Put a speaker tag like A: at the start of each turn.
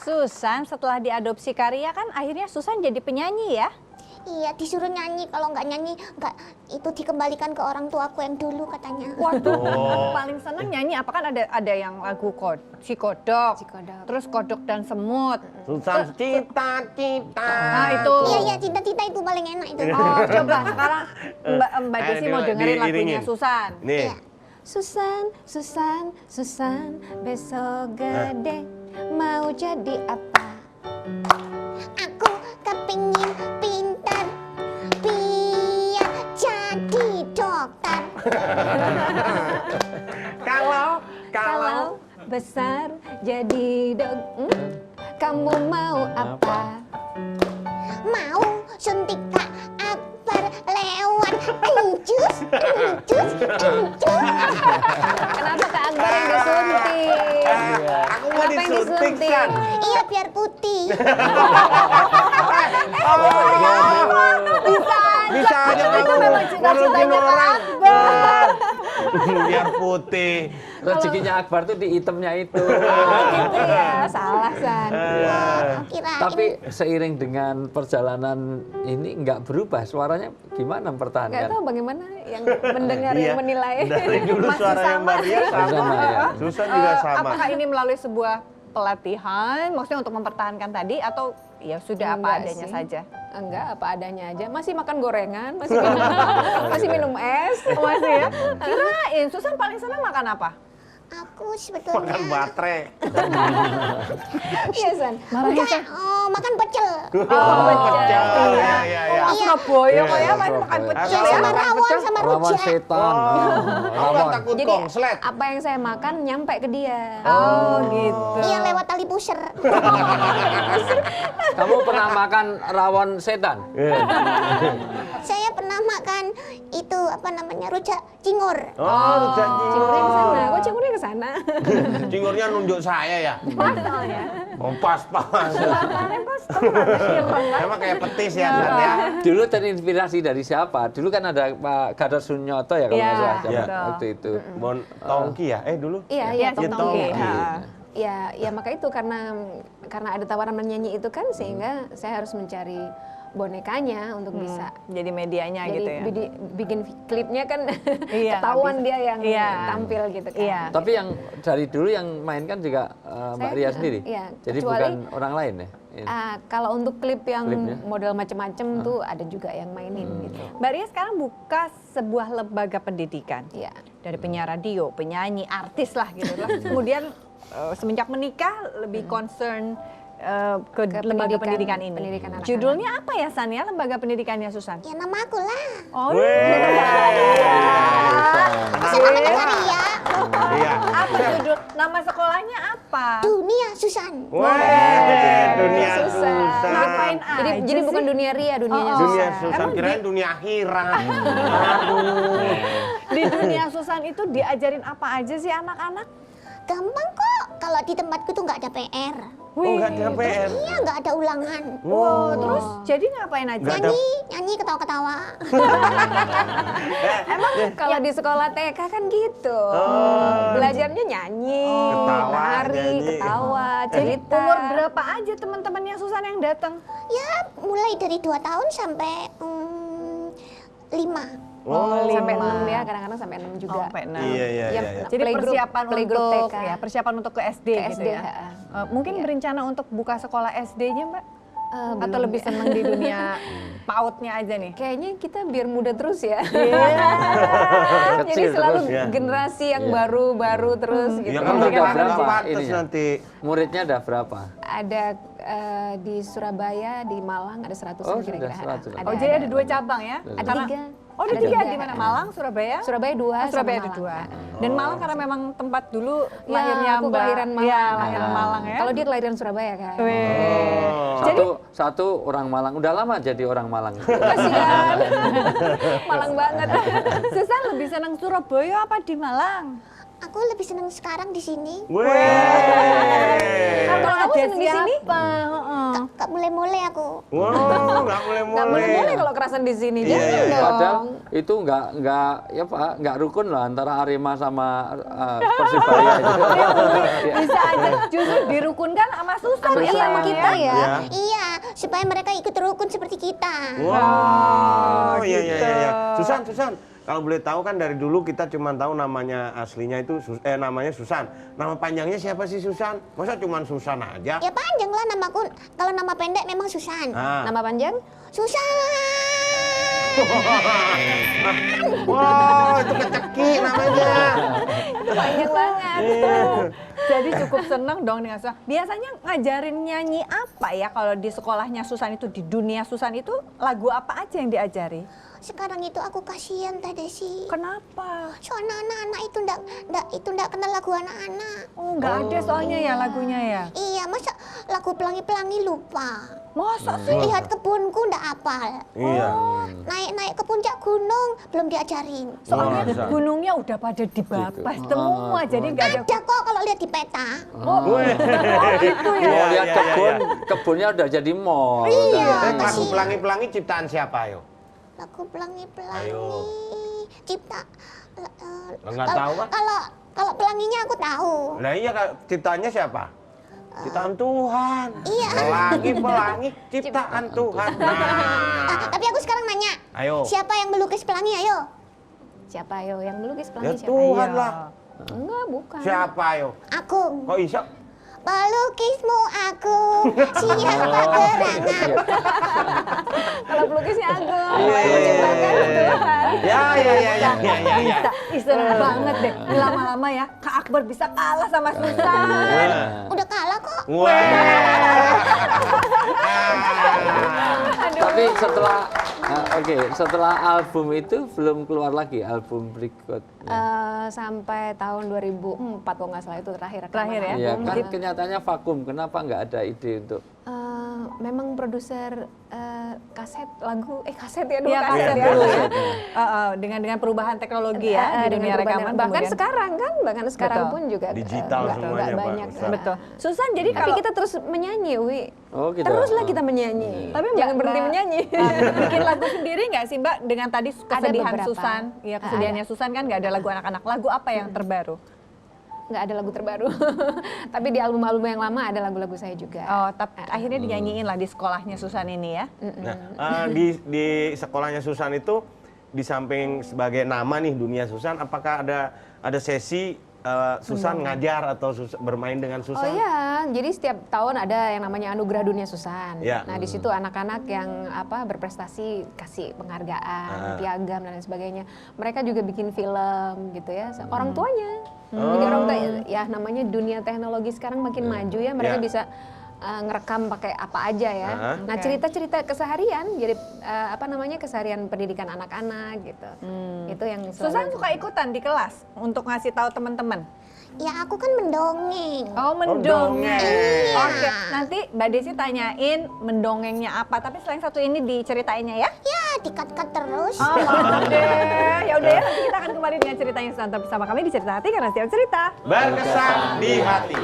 A: Susan setelah diadopsi Karya kan akhirnya Susan jadi penyanyi ya?
B: Iya, disuruh nyanyi. Kalau nggak nyanyi, nggak, itu dikembalikan ke orang tuaku yang dulu katanya.
A: Waduh, paling seneng nyanyi apa kan ada yang lagu si kodok, terus kodok dan semut.
C: Susan cita-cita.
A: Nah itu.
B: Iya, cita-cita itu paling enak itu.
A: Oh coba sekarang Mbak Desi mau dengerin lagunya Susan.
C: Nih.
B: Iya.
D: Susan, besok gede mau jadi apa?
B: Aku kepingin pintar biar jadi dokter.
D: Kalau besar jadi kamu mau apa?
B: Mau suntik Kak Akbar lewat encus.
D: Kenapa Kak Akbar yang disuntik?
C: Aku mau disuntik, San.
B: Iya, biar putih.
C: Bisa aja
A: Itu
C: kamu
A: memang cita-citanya Kak
C: orang.
A: Akbar.
C: Biar putih.
E: Rezekinya Akbar tuh di itemnya itu.
D: Gitu ya, salah San.
B: Kirain.
E: Tapi seiring dengan perjalanan ini nggak berubah, suaranya gimana
D: Nggak
E: mempertahankan?
D: tahu bagaimana yang mendengar
C: Iya.
D: yang menilai.
C: Dari dulu
A: Masih
C: suara yang
A: sama.
C: Maria sama.
E: Sama, ya.
C: Susan juga sama.
A: Apakah ini melalui sebuah pelatihan, maksudnya untuk mempertahankan tadi atau ya sudah apa
D: Enggak
A: adanya
D: sih.
A: saja?
D: Enggak, apa adanya aja. Masih makan gorengan, masih minum es.
A: Masih ya? Kirain, Susan paling senang makan apa?
B: Aku sebetulnya
C: Makan baterai.
D: Iya San.
B: makan pecel.
C: Pecel. Iya.
A: Oh, Surabaya kok ya, makan pecel ya.
B: Sama rawon sama
E: Lawan
B: rujak.
E: setan.
C: Aku nggak takut
D: Jadi
C: kongslet.
D: apa yang saya makan nyampe ke dia.
A: Oh gitu.
B: Iya, lewat tali pusar.
E: Kamu pernah makan rawon setan?
B: Saya pernah makan itu apa namanya, rujak cingur.
C: Oh, rujak
D: Cingurnya ke sana. Kok cingurnya ke sana?
C: Cingurnya nunjuk saya ya.
A: Pasalnya.
C: Oh, pas. Emang kayak petis ya, San ya.
E: Dulu terinspirasi dari siapa? Dulu kan ada Pak Gatot Sunyoto ya kalau
A: Iya,
E: nggak salah
C: iya.
E: waktu itu.
C: Bon Tongki ya? Dulu.
D: Iya,
A: Iya,
D: Tongki.
A: Tongki.
D: Ya maka itu karena ada tawaran menyanyi itu kan sehingga saya harus mencari bonekanya untuk bisa
A: Jadi medianya gitu ya.
D: bikin klipnya kan
A: Iya,
D: ketahuan
A: bisa.
D: dia yang
A: Iya.
D: tampil gitu kan.
A: Iya.
E: Tapi yang dari dulu yang mainkan juga Mbak
D: Saya,
E: Ria sendiri?
D: iya,
E: Jadi
D: kecuali-
E: bukan orang lain ya? Iya.
D: Kalau untuk klip yang
E: Klipnya?
D: model macam-macam tuh ada juga yang mainin gitu.
A: Mbak Ria sekarang buka sebuah lembaga pendidikan.
D: Iya.
A: Dari penyiar radio, penyanyi, artis lah gitu lah. Kemudian semenjak menikah lebih concern ke lembaga pendidikan ini.
D: pendidikan anak-anak.
A: Judulnya apa ya San ya, lembaga pendidikannya Susan?
B: Ya nama aku lah.
A: Oh,
B: Sama Maria.
C: Iya.
A: apa judul? Nama sekolahnya apa?
B: Dunia Susan.
C: Dunia
D: Susah.
C: Susan.
A: Ngapain
D: Jadi bukan dunia Ria, dunianya
C: Dunia
D: susah.
C: Susan, kirain dunia akhirat. Aduh.
A: Di dunia Susan itu diajarin apa aja sih anak-anak?
B: Gampang kok. Kalau di tempatku tuh nggak ada PR.
C: Oh, nggak ada PR.
B: Iya, nggak ada ulangan.
A: Oh, terus jadi ngapain aja?
C: Nggak ada.
B: Nyanyi ketawa-ketawa.
D: Kalau di sekolah TK kan gitu. Belajarnya nyanyi,
C: Ketawa,
D: nari,
C: nyanyi.
D: ketawa, cerita.
A: Umur berapa aja teman-temannya Susan yang datang?
B: Ya, mulai dari 2 tahun sampai 5.
D: Sampai 6 ya, kadang-kadang sampai 6 juga.
A: Sampai 6.
C: Iya.
A: Jadi persiapan
D: playgroup
A: untuk
D: TK.
A: ya, persiapan untuk ke SD,
D: Ke
A: gitu
D: SD,
A: ya.
D: ha.
A: Mungkin berencana untuk buka sekolah SD-nya, Mbak? Atau
D: Belum
A: lebih
D: ya.
A: senang di dunia pautnya aja nih?
D: Kayaknya kita biar muda terus ya. Jadi
E: Kecil
D: selalu
E: terus,
C: ya.
D: generasi yang
E: Iya.
D: baru terus gitu.
C: Ya
E: Kamu
C: kan
E: udah
C: udah
E: berapa
C: pantes
E: ininya?
C: nanti.
E: Muridnya ada berapa?
D: Ada di Surabaya, di Malang ada 100
E: Oh,
D: kira-kira.
E: sudah 100.
A: Oh, jadi ada 2 cabang ya?
D: Ada
A: Karena-
D: 3.
A: Oh, ada 3 di mana? Malang, Surabaya?
D: Surabaya 2,
A: Surabaya ada 2. Dan Malang karena memang tempat dulu
D: Ya,
A: lahirnya
D: aku
A: Mbak.
D: kelahiran Malang.
A: Iya, lahiran Malang ya.
D: Kalau dia kelahiran Surabaya kan.
E: Satu orang Malang. Udah lama jadi orang Malang.
D: Kasihan. Malang banget.
A: Susan lebih senang Surabaya apa di Malang?
B: Aku lebih senang sekarang di sini.
D: Kalau kamu
A: Ada
D: seneng di sini?
A: siapa? Heeh.
B: Gak mulai-mulai aku.
C: Wow, nggak
D: Nggak
C: boleh-boleh.
D: boleh kalau kerasan di sini.
C: Iya,
D: Jangan
C: iya, iya.
D: dong.
E: Padahal itu nggak ya Pak, nggak rukun loh antara Arema sama Persibaya itu.
A: Bisa aja justru dirukunkan sama Susan.
D: Iya, sama kita ya.
C: Iya.
B: Iya, supaya mereka ikut rukun seperti kita.
C: Wow, iya, iya,
A: gitu.
C: iya. Susan, kalau boleh tahu kan dari dulu kita cuma tahu namanya aslinya itu namanya Susan. Nama panjangnya siapa sih Susan? Masa cuma Susan aja?
B: Ya panjang lah namaku. Kalau nama pendek memang Susan.
C: Ah.
D: Nama panjang?
B: Susan.
C: Wow, itu keceki namanya.
D: Panjang banget.
C: Iya.
A: Jadi cukup seneng dong dengan Susan. Biasanya ngajarin nyanyi apa ya kalau di sekolahnya Susan itu, di dunia Susan itu lagu apa aja yang diajari?
B: Sekarang itu aku kasihan Teh Desi.
A: Kenapa?
B: Soalnya anak-anak itu ndak kenal lagu anak-anak.
A: Oh, nggak ada soalnya ya lagunya ya?
B: Iya, masa lagu pelangi-pelangi lupa.
A: Masa sih?
B: Lihat kebunku ndak hafal.
C: Iya.
B: Naik-naik ke puncak gunung belum diajarin.
A: Soalnya
C: Masa?
A: gunungnya udah pada dibabas semua, jadi nggak ada.
B: Ada kok kalau lihat di peta.
A: Oh, gitu ya?
E: Mau lihat
C: Iya, iya,
E: kebunnya udah jadi mall.
B: Iya.
C: Lagu pelangi-pelangi ciptaan siapa ayo?
B: Lagu pelangi-pelangi.
C: Ayo.
B: Cipta.
C: Nggak tahu, Pak.
B: Kalau pelanginya aku tahu.
C: Lah iya ciptaannya siapa? Ciptaan Tuhan.
B: Iya.
C: Pelangi ciptaan Tuhan. Nah.
B: Tapi aku sekarang nanya.
C: Ayo.
B: Siapa yang melukis pelangi? Ayo.
D: Siapa yo yang melukis
C: Ya
D: pelangi siapa?
C: Tuhan
A: Iya.
C: lah.
D: Enggak, bukan.
C: Siapa ayo?
B: Aku.
C: Kok bisa?
B: Pelukismu aku. Siapa gerangan?
D: Kalau pelukisnya aku,
C: Iya.
D: yang menciptakan Tuhan.
C: Ya.
A: Bisa, istirahat banget deh. Lama-lama ya, Kak Akbar bisa kalah sama Susan.
B: Udah kalah kok.
C: Wah.
E: Tapi setelah album itu belum keluar lagi album berikut.
D: Sampai tahun 2004 kalau nggak salah itu terakhir rekaman
A: Terakhir ya?
E: Iya
D: album.
E: kan kenyataannya vakum. Kenapa nggak ada ide untuk?
D: Memang produser kaset ya dulu
A: Iya,
D: kaset
A: kaset
D: ya.
A: dulu ya. Dengan perubahan teknologi ya di
D: Dengan
A: dunia
D: perubahan
A: rekaman.
D: bahkan
A: kemudian.
D: sekarang
A: Betul.
D: pun juga
C: Digital
D: nggak
C: semuanya, Pak.
D: banyak.
C: Betul.
A: Betul. Susan, jadi
D: Tapi
A: kalau
D: kita terus menyanyi, Wi.
E: Oh gitu.
D: Teruslah kita menyanyi.
A: Tapi
D: jangan
A: Mbak-
D: berhenti
A: Mbak,
D: menyanyi.
A: bikin lagu sendiri nggak sih Mbak dengan tadi kesedihan
D: beberapa.
A: Susan? Iya, kesedihannya Susan kan nggak ada lagu anak-anak. Lagu apa yang terbaru?
D: Nggak ada lagu terbaru. Tapi di album-album yang lama ada lagu-lagu saya juga.
A: Oh, tapi akhirnya dinyanyiin lah di sekolahnya Susan ini ya.
C: Nah, di sekolahnya Susan itu di samping sebagai nama nih dunia Susan, apakah ada sesi Susan ngajar atau bermain dengan
D: Oh
C: Susan?
D: iya, jadi setiap tahun ada yang namanya Anugerah Dunia Susan.
C: Ya.
D: Nah di situ anak-anak yang berprestasi kasih penghargaan, piagam dan lain sebagainya. Mereka juga bikin film gitu ya. Orang tuanya, jadi orang tua ya namanya dunia teknologi sekarang makin maju ya. Mereka
C: Ya.
D: bisa ngerekam pakai apa aja ya. Nah
A: Oke.
D: cerita-cerita keseharian, jadi keseharian pendidikan anak-anak gitu. Itu yang
A: Susan
D: selalu-
A: suka ikutan di kelas untuk ngasih tahu teman-teman.
B: Ya aku kan mendongeng.
A: Oh,
C: mendongeng.
A: mendongeng. Oke, nanti Mbak Desi tanyain mendongengnya apa. Tapi selain satu ini diceritainnya ya.
B: Ya dikat-kat terus.
A: Oh, maaf deh. Ya udah ya, nanti kita akan kembali dengan ceritanya Susan. Tetap bersama kami di Cerita Hati karena setiap cerita
C: Berkesan di hati.